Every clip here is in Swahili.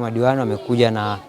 madiwani wamekuja na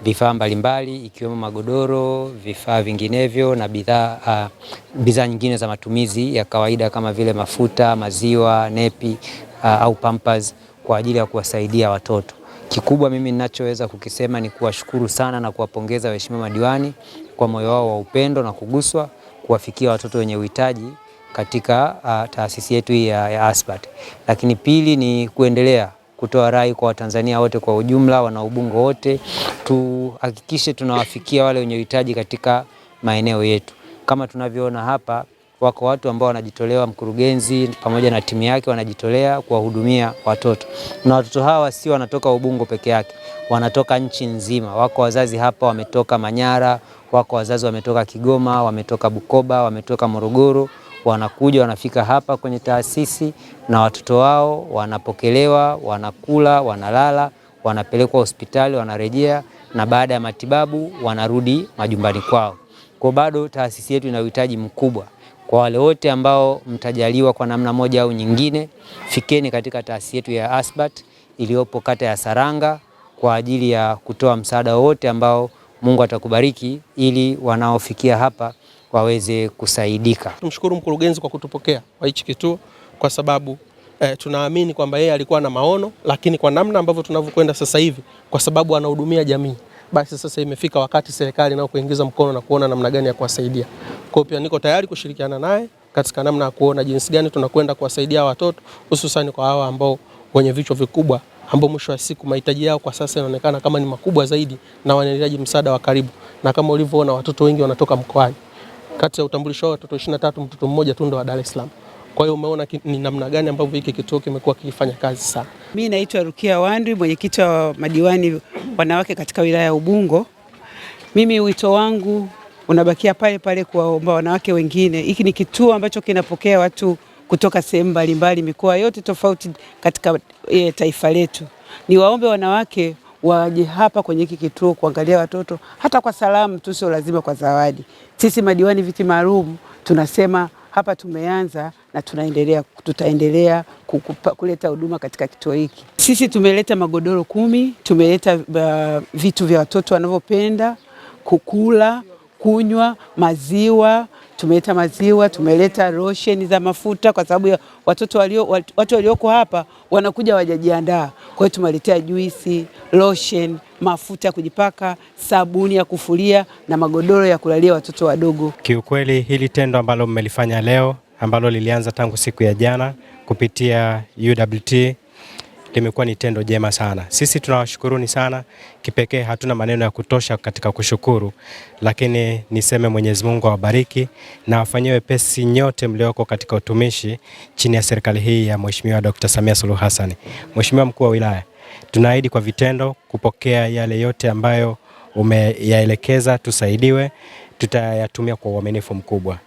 vifaa mbalimbali ikiwemo magodoro, vifaa vinginevyo na bidhaa nyingine za matumizi ya kawaida kama vile mafuta, maziwa, nepi au pampers kwa ajili ya kuwasaidia watoto. Kikubwa mimi ninachoweza kukisema ni kuwashukuru sana na kuwapongeza waheshimiwa madiwani kwa moyo wao wa upendo na kuguswa kuwafikia watoto wenye uhitaji katika taasisi yetu hii ya ASBAT. Lakini pili ni kuendelea kutoa rai kwa Watanzania wote kwa ujumla, wana Ubungo wote, tuhakikishe tunawafikia wale wenye uhitaji katika maeneo yetu. Kama tunavyoona hapa, wako watu ambao wanajitolea, mkurugenzi pamoja na timu yake wanajitolea kuwahudumia watoto. Na watoto hawa sio wanatoka Ubungo peke yake, wanatoka nchi nzima. Wako wazazi hapa wametoka Manyara, wako wazazi wametoka Kigoma, wametoka Bukoba, wametoka Morogoro, wanakuja wanafika hapa kwenye taasisi na watoto wao wanapokelewa, wanakula, wanalala, wanapelekwa hospitali, wanarejea na baada ya matibabu wanarudi majumbani kwao. Kwa bado taasisi yetu ina uhitaji mkubwa. Kwa wale wote ambao mtajaliwa kwa namna moja au nyingine, fikeni katika taasisi yetu ya ASBAT iliyopo kata ya Saranga kwa ajili ya kutoa msaada wote ambao Mungu atakubariki ili wanaofikia hapa waweze kusaidika. Tumshukuru mkurugenzi kwa kutupokea kwa hichi kituo kwa sababu tunaamini kwamba yeye alikuwa na maono, lakini kwa namna ambavyo tunavyokwenda sasa hivi kwa sababu anahudumia jamii, basi sasa imefika wakati serikali nao kuingiza mkono na kuona namna gani ya kuwasaidia. Kwa hiyo pia niko tayari kushirikiana naye katika namna ya kuona jinsi gani tunakwenda kuwasaidia watoto, hususan kwa hawa ambao wenye vichwa vikubwa ambao mwisho wa siku mahitaji yao kwa sasa yanaonekana kama ni makubwa zaidi na wanahitaji msaada wa karibu. Na kama ulivyoona watoto wengi wanatoka mkoani. Kati ya utambulisho wa watoto 23 mtoto mmoja tu ndo wa Dar es Salaam. Kwa hiyo umeona ni namna gani ambavyo hiki kituo kimekuwa kikifanya kazi sana. Mimi naitwa Rukia Wandwi, mwenyekiti wa madiwani wanawake katika wilaya ya Ubungo. Mimi wito wangu unabakia pale pale kuwaomba wanawake wengine. Hiki ni kituo ambacho kinapokea watu kutoka sehemu mbalimbali, mikoa yote tofauti katika taifa letu. Niwaombe wanawake waje hapa kwenye hiki kituo kuangalia watoto hata kwa salamu tu, sio lazima kwa zawadi. Sisi madiwani viti maalum tunasema hapa tumeanza na tutaendelea kuleta huduma katika kituo hiki. Sisi tumeleta magodoro 10, tumeleta vitu vya watoto wanavyopenda kukula, kunywa, maziwa, tumeleta maziwa, tumeleta lotion za mafuta kwa sababu ya watu walioko hapa wanakuja wajajiandaa. Kwa hiyo tumeletea juisi, lotion, mafuta ya kujipaka, sabuni ya kufulia na magodoro ya kulalia watoto wadogo. Kiukweli hili tendo ambalo mmelifanya leo ambalo lilianza tangu siku ya jana kupitia UWT limekuwa ni tendo jema sana. Sisi tunawashukuruni sana, kipekee hatuna maneno ya kutosha katika kushukuru, lakini niseme Mwenyezi Mungu awabariki na wafanyie wepesi nyote mlioko katika utumishi chini ya serikali hii ya Mheshimiwa Dr. Samia Suluhu Hassan. Mheshimiwa Mkuu wa Wilaya, tunaahidi kwa vitendo kupokea yale yote ambayo umeyaelekeza tusaidiwe, tutayatumia kwa uaminifu mkubwa.